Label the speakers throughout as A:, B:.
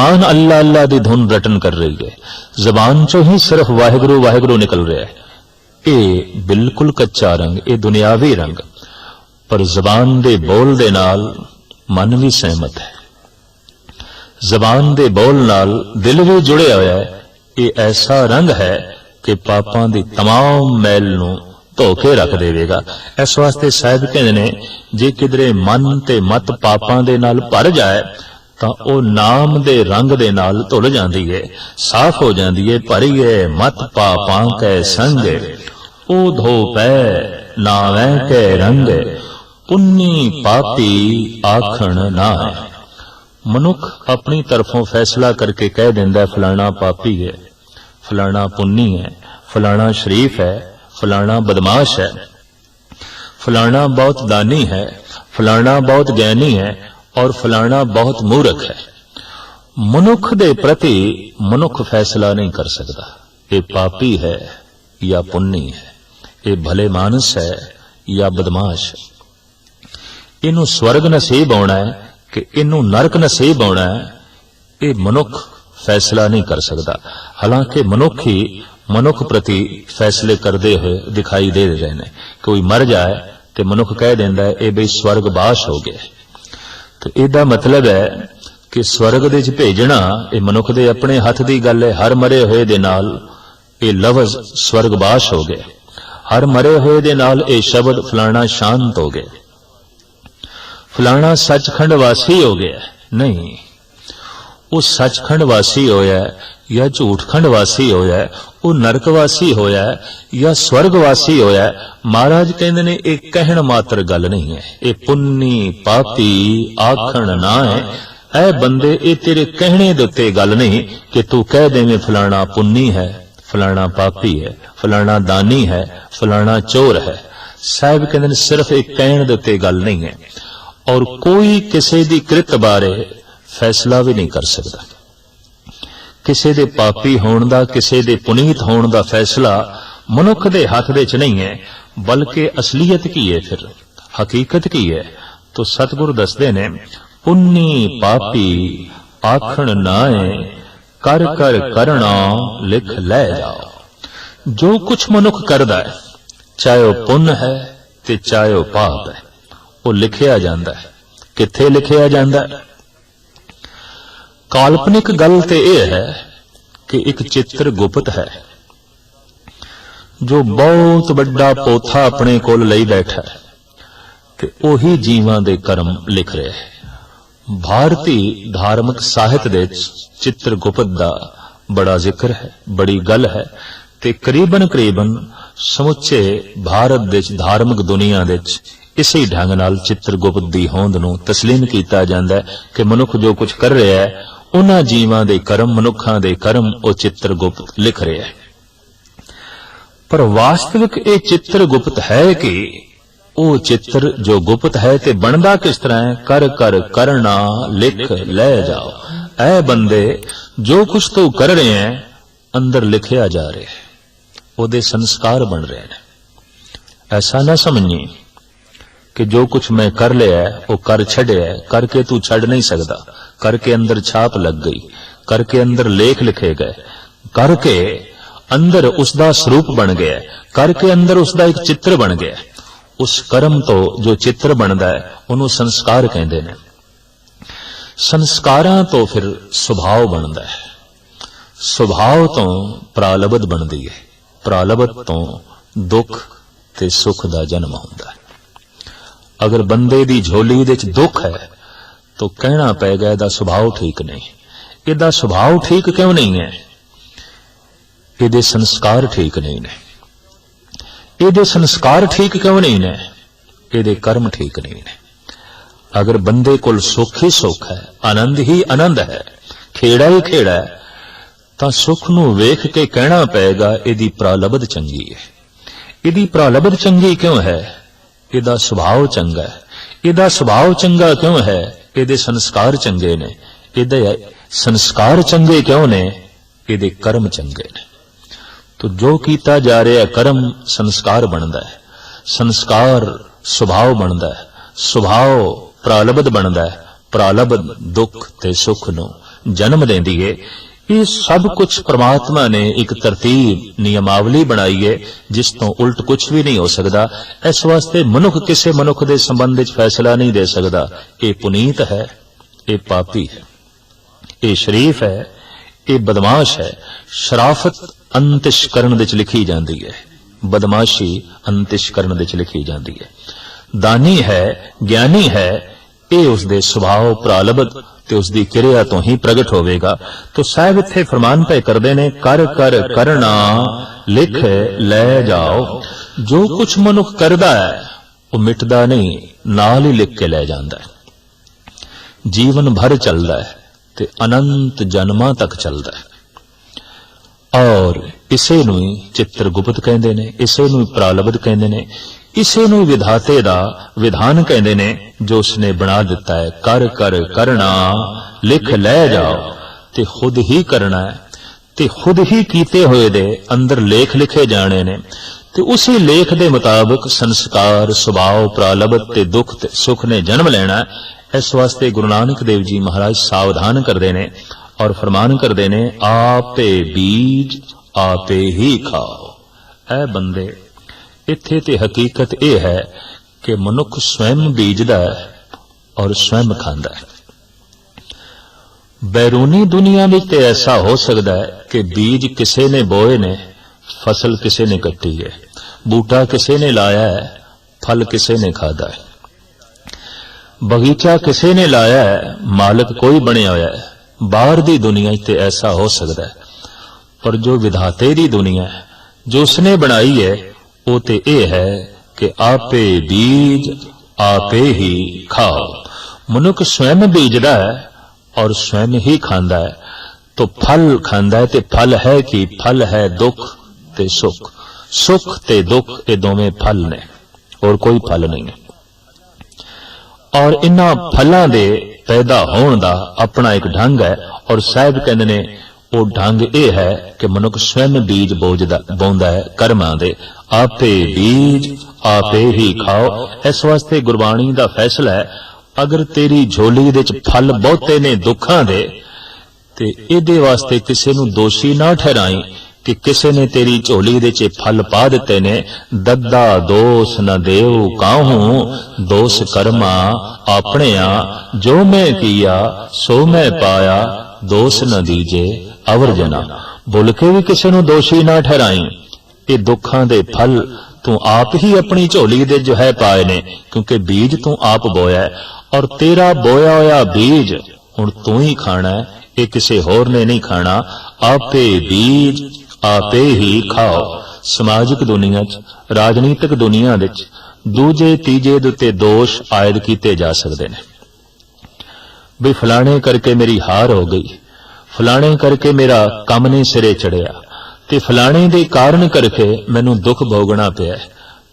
A: जबान अल्लाह अल्लाह दी धुन रटन कर रही है, जबान चो ही सिर्फ वाहिगुरु वाहिगुरु निकल रहा है। ये बिल्कुल कच्चा रंग, ये दुनियावी रंग, पर जबान दे बोल दे नाल मन भी सहमत है, जबान दे बोल नाल दिल भी जुड़े होया है। ये ऐसा रंग है कि पापां दी तमाम मैल नूं धो के रख देवेगा। इस वास्ते साहिब कहंदे ने जे किधरे मन ते मत पापां दे नाल भर जाए तां ओ नाम दे रंग दे नाल धुल जांदी है, साफ हो जांदी है। भरी है मत पापां कै संग, ओ धो पै नावै कै रंग, पुन्नी पापी आखण ना है। मनुख अपनी तरफों फैसला करके कह देंदा फलाना पापी है, फलाना पुन्नी है, फलाना शरीफ है, फलाना बदमाश है, फलाना बहुत दानी है, फलाना बहुत ज्ञानी है और फलाना बहुत मूर्ख है। मनुख दे प्रति मनुख फैसला नहीं कर सकता, ये पापी है या पुन्नी है, ये भले मानस है या बदमाश है। इनू स्वर्ग नसीब होना है कि इनू नरक नसीब होना है, ये मनुख फैसला नहीं कर सकता। हालांकि मनुख ही मनुख प्रति फैसले करते हुए दिखाई दे रहे हैं। कोई मर जाए तो मनुख कह देंदा है ये बई स्वर्गवास हो गया, तो इहदा मतलब है कि स्वर्ग दे च भेजना ये मनुख दे अपने हथ दी गल है। हर मरे हुए दे नाल ये लफ्ज स्वर्गवास हो गया, हर मरे हुए दे नाल ये शब्द फलाना शांत हो गया, फलाना सचखंड वासी हो गया। नहीं, वो सचखंड वासी होया या झूठखंड वासी होया, वो नरकवासी होया या स्वर्गवासी होया। महाराज कहंदे ने एक कहण मात्र गल नहीं है, ये पुन्नी पापी आखण ना है। ऐ बंदे ये तेरे कहने दे उत्ते गल नहीं कि तू कह देवें फलाना पुन्नी है, फलाना पापी है, फलाना दानी है, फलाना चोर है। साहिब कहंदे ने सिर्फ एक कहण दे उत्ते गल नहीं है, और कोई किसी दी कृत बारे फैसला भी नहीं कर सकता। किसी दे पापी होण दा, किसी दे पुनीत होण दा फैसला मनुख दे हाथ दे च नहीं है, बल्कि असलियत की है, फिर हकीकत की है। तो सतगुरु दसदे ने पुन्नी पापी आखण नाए, कर कर करना लिख लै जाओ। जो कुछ मनुख करदा है, चाहे वह पुण्य है ते चाहे वह पाप है, वो लिखिया जांदा है। किथे लिखिया जांदा है? काल्पनिक गल ते यह है कि एक चित्र गुप्त है जो बहुत बड़ा पोथा अपने कोल लई बैठा है, ते ओही जीवां दे कर्म लिख रहा है। भारती धार्मिक साहित्य दे चित्र गुप्त दा बड़ा जिक्र है, बड़ी गल है, ते करीबन करीबन समुचे भारत दे धार्मिक दुनिया दे इसी ढंग नाल चित्रगुप्त दी होंद नूं तस्लीम कीता जांदा है कि मनुख जो कुछ कर रहा है उन्हां जीवां दे कर्म, मनुखां दे कर्म वो चित्रगुप्त लिख रहा है। पर वास्तविक ये चित्रगुप्त है कि वो चित्र जो गुप्त है ते बनदा किस तरह है? कर कर करना लिख ले जाओ। ऐ बंदे जो कुछ तू कर रहे हैं अंदर लिखिया जा रहा है, ओदे संस्कार बन रहे हैं। ऐसा ना समझिए कि जो कुछ मैं कर लिया है वो कर छड़िया है, करके तू छड़ नहीं सकता। करके अंदर छाप लग गई, करके अंदर लेख लिखे गए, करके अंदर उसका स्वरूप बन गया, करके अंदर उसका एक चित्र बन गया। उस कर्म तो जो चित्र बनता है उन्होंने संस्कार कहते हैं। संस्कारां तो फिर सुभाव बनता है, सुभाव तो प्रालब्ध बनती है, प्रालब्ध तो दुख ते सुख का जन्म होता है। अगर बंदे दी झोली दे च दुख है तो कहना पेगा इहदा सुभाव ठीक नहीं। इहदा सुभाव ठीक क्यों नहीं है? इहदे संस्कार ठीक नहीं ने। इहदे संस्कार ठीक क्यों नहीं ने? इहदे कर्म ठीक नहीं ने। अगर बंदे कोल सुख ही सुख है, आनंद ही आनंद है, खेड़ा ही खेड़ा है, तो सुख नूं वेख के कहना पेगा इहदी प्रालब्ध चंगी है। इहदी प्रालब्ध चंगी क्यों है? इहदा सुभाव चंगा है। इहदा सुभाव चंगा क्यों है? इहदे संस्कार चंगे ने। इहदे संस्कार चंगे क्यों ने? इहदे कर्म चंगे ने। तो जो कीता जा रहा कर्म संस्कार बनता है, संस्कार सुभाव बनता है, सुभाव प्रालब्ध बनता है, प्रालब्ध दुख ते सुख नूं जन्म देंदी है। ये सब कुछ परमात्मा ने एक तरतीब नियमावली बनाई है जिस तो उल्ट कुछ भी नहीं हो सकता। इस वास्ते मनुख किसी मनुख के संबंध विच फैसला नहीं दे सकता। ये पुनीत है, ये पापी है, ये शरीफ है, ये बदमाश है। शराफत अंतिशकरण विच लिखी जाती है, बदमाशी अंतिशकरण विच लिखी जाती है। दानी है, ज्ञानी है, ये उसके सुभाव प्रालब्ध ते उसकी किरिया तो ही प्रगट होवेगा। तो साहब इत्थे फरमान पे करदे ने, कर कर करना लिख ले जाओ। जो कुछ मनुख करदा है वो मिटदा नहीं, नाल ही लिख के ले जांदा है। जीवन भर चलदा है ते अनंत जन्मां तक चलदा है। और इसे नूं ही चित्रगुप्त कहंदे ने, इसे नूं ही प्रालब्ध कहंदे ने, इसे नूं विधाते दा विधान कहंदे ने जो उसने बना दिता है। कर कर करना लिख ले जाओ, ते खुद ही करना है ते खुद ही कीते होए दे अंदर लेख लिखे जाने ने। ते उसी लेख दे मुताबिक संस्कार सुभाव प्रालब्ध ते दुख ते सुख ने जन्म लेना है। इस वास्ते गुरु नानक देव जी महाराज सावधान करते ने और फरमान करते ने, आपे बीज आपे ही खाओ। ऐ बंदे, इत्थे ते हकीकत यह है कि मनुख स्वयं बीजदा है और स्वयं खांदा है। बैरूनी दुनिया में तो ऐसा हो सकता है कि बीज किसी ने बोए ने, फसल किसी ने कट्टी है, बूटा किसी ने लाया है, फल किसी ने खादा है, बगीचा किसी ने लाया है, मालिक कोई बनिया होया है। बाहर दी दुनिया ते ऐसा हो सकता है, पर जो विधाते दी दुनिया है, जो उसने बनाई है, वो ते ये है कि आपे बीज आपे ही खाओ। मनुख स्वयं बीजदा है और स्वयं ही खांदा है। तो फल खांदा है, ते फल है कि फल है दुख ते सुख। सुख ते दुख ये दोवें फल ने और कोई फल नहीं है। और इन्हां फलों दे पैदा होने दा अपना एक ढंग है। और साहिब कहंदे ने वो ढंग यह है कि मनुख स्वयं बीज बोंदा है कर्मां दे। आपे बीज आपे ही खाओ। इस वास्ते गुरबाणी दा फैसला है, अगर तेरी झोली दे च फल बहुते ने दुखां दे ते इहदे वास्ते किसी नूं दोषी ना ठहराई कि किसी ने तेरी झोली दे च फल पा दिते ने। दद्दा दोष न देव काहूं, दोष कर्मा अपने आ। जो मैं किया सो मैं पाया, दोष न दीजे अवर जना। भुल के भी किसी नूं दोषी ना ठहराई। ये दुखां दे फल तू आप ही अपनी झोली दे जो है पाए ने, क्योंकि बीज तू आप बोया है और तेरा बोया होया बीज हुण तू ही खाना है, ये किसी होर ने नहीं खाना। आपे बीज आपे ही खाओ। समाजिक दुनिया च, राजनीतिक दुनिया दे च दूजे तीजे दे उत्ते दोष आयद कीते जा सकते हैं। भी फलाने करके मेरी हार हो गई, फलाने करके मेरा काम नहीं सिरे चढ़िया, ते फलाने दे कारण करके मैनू दुख भोगना पिया,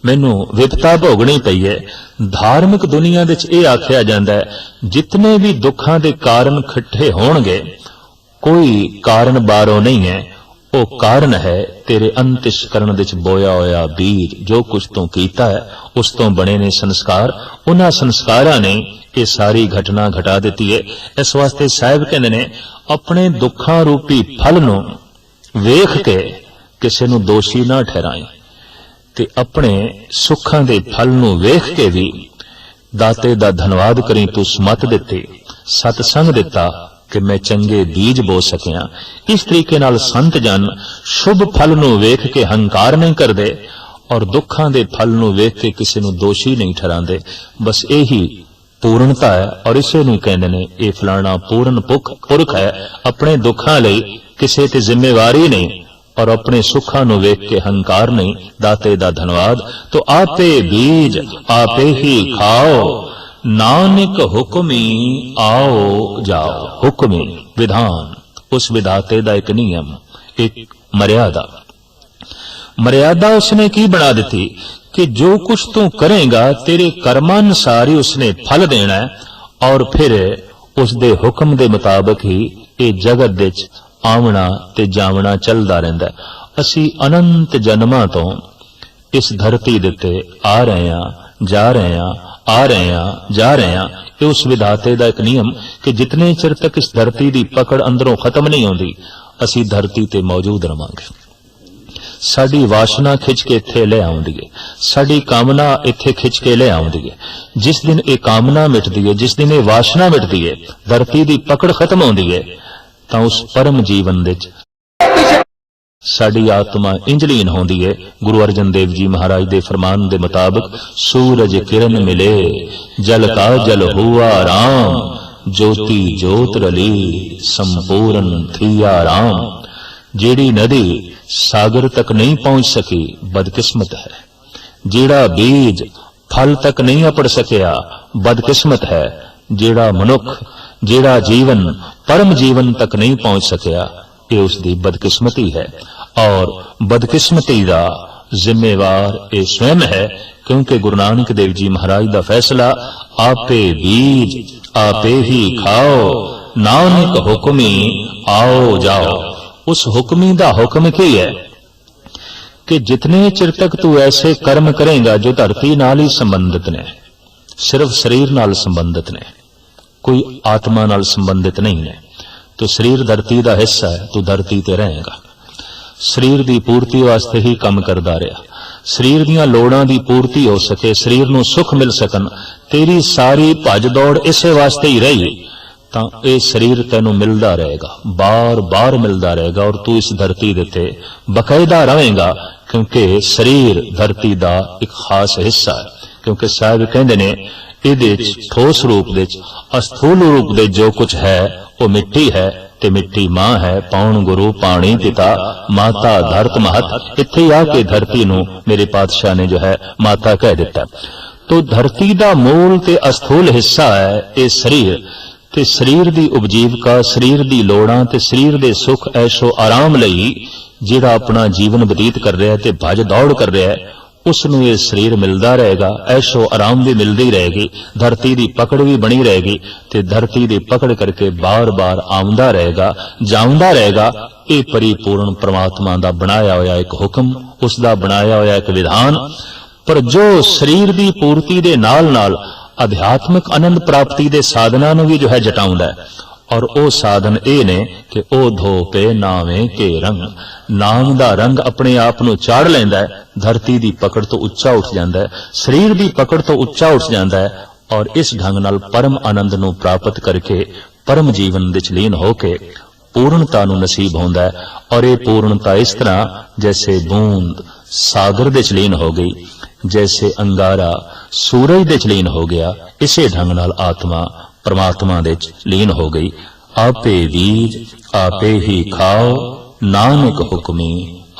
A: मैनू विपता भोगनी पई है। धार्मिक दुनिया दे च यह आख्या जाता है, जितने भी दुखां दे कारण इकट्ठे होणगे, कोई कारण बारों नहीं है, वो कारण है तेरे अंतिशकरण दे च बोया होया बीज। जो कुछ तू कीता है उस तो बने ने संस्कार, उन्हां संस्कारां ने ये सारी घटना घटा दी है। इस वास्ते साहिब कहंदे ने, अपने दुखां रूपी फल नूं वेख के किसी नूं दोषी ना ठहराई, ते अपने सुखां दे फल नूं वेख के भी दाते दा धन्नवाद करी। तू समत दित्ती, सतसंग दिता कि मैं चंगे बीज बो सकिया। इस तरीके नाल संत जन शुभ फल नूं वेख के हंकार नहीं करदे और दुखां दे फल नूं वेख के किसी नूं दोषी नहीं ठहरांदे। बस यही पूर्णता है। और इसे नूं कहंदे ने, ये फलाना पूर्ण पुरख है, अपने दुखां लई किसी ते जिम्मेवारी नहीं और अपने सुखां नूं वेख के हंकार नहीं। दाते दा धन्नवाद। तो आपे बीज आपे ही खाओ, नानक हुक्मी आओ जाओ। हुक्मी विधान, उस विधाते दा एक नियम, एक मर्यादा। मर्यादा उसने की बना दी कि जो कुछ तू करेगा तेरे कर्मानुसार ही उसने फल देना है, और फिर उस दे हुक्म दे मुताबिक ही ये जगत दे आवना ते जावना चलदा रहिंदा है। असी अनंत जन्मां तो इस धरती दे ते आ रहे हां, जा रहे हां, आ रहे हां, जा रहे हां। ये उस विधाते का एक नियम कि जितने चिर तक इस धरती की पकड़ अंदरों खत्म नहीं होती असी धरती ते मौजूद रहांगे। साडी वासना खिंच के इत्थे ले आउंदी है, साडी कामना इत्थे खिंच के ले आउंदी है। जिस दिन ये कामना मिटदी है, जिस दिन ये वासना मिटदी है, धरती की पकड़ खत्म होंदी है, तां उस परम जीवन दे साडी आत्मा इंजलीन होंदी है। गुरु अर्जन देव जी महाराज दे फरमान दे मुताबिक सूरज किरण मिले जल का जल हुआ राम, ज्योति ज्योत रली संपूर्ण थिया राम। जेड़ी नदी सागर तक नहीं पहुंच सकी बदकिस्मत है, जेड़ा बीज फल तक नहीं अपड़ सकिया बदकिस्मत है, जेड़ा मनुख जेड़ा जीवन परम जीवन तक नहीं पहुंच सकिया ये उसकी बदकिस्मती है। और बदकिस्मती का जिम्मेवार ये स्वयं है, क्योंकि गुरु नानक देव जी महाराज का फैसला आपे बीज आपे ही खाओ, नानक हुक्मी आओ जाओ। उस हुक्मी का हुक्म की है कि जितने चिर तक तू ऐसे कर्म करेगा जो धरती नाल ही संबंधित ने, सिर्फ शरीर नाल संबंधित ने, कोई आत्मा नाल संबंधित नहीं है, तो शरीर धरती का हिस्सा है, तू धरती ते रहेगा। शरीर की पूर्ति वास्ते ही काम करदा रहा, शरीर दीयां लोड़ां दी पूर्ति हो सके, शरीर नूं सुख मिल सकन, तेरी सारी भज दौड़ इसे वास्ते ही रही, तां ये शरीर तैनूं मिलदा रहेगा, बार बार मिलदा रहेगा और तू इस धरती दे ते बकायदा रहेगा, क्योंकि शरीर धरती दा एक खास हिस्सा है। क्योंकि साहब कहंदे ने इहदे च ठोस रूप दे च अस्थूल रूप दे जो कुछ है वो मिट्टी है, ते मिट्टी मां है, पौण गुरु पाणी पिता माता धरत महत। इत्थे ही आके धरती नूं मेरे पातशाह ने जो है माता कह दिता। तो धरती दा मूल ते अस्थूल हिस्सा है ये शरीर, ते शरीर दी उपजीविका, शरीर दी लोड़ां ते शरीर दे सुख ऐशो आराम लई जिहड़ा अपना जीवन बतीत कर रहा है ते भज दौड़ कर रहा है, उसनूं ये शरीर मिलता रहेगा, ऐशो आराम भी मिलती रहेगी, धरती की पकड़ भी बनी रहेगी, ते धरती की पकड़ करके बार बार आउंदा रहेगा, जाउंदा रहेगा। ये परिपूर्ण परमात्मा का बनाया होया एक हुक्म, उसका बनाया होया एक विधान। पर जो शरीर की पूर्ति दे नाल नाल अध्यात्मिक आनंद प्राप्ति दे साधना नूं भी जो है जटाउंदा है, और ओ साधन ये ने कि ओ धोपे नावे के रंग, नाम दा रंग अपने आप नूं चाड़ लैंदा है, धरती दी पकड़ तो उच्चा उठ जांदा है, शरीर दी पकड़ तो उच्चा उठ जांदा है, और इस ढंग नाल परम आनंद नूं प्राप्त करके परम जीवन विच लीन होके पूर्णता नूं नसीब होंदा है। और ये पूर्णता इस तरह जैसे बूंद सागर विच लीन हो गई, जैसे अंगारा सूरज दे च लीन हो गया, इसे ढंग नाल आत्मा परमात्मा दे च लीन हो गई। आपे बीज आपे ही खाओ, नानक हुक्मी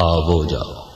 A: आवो जाओ।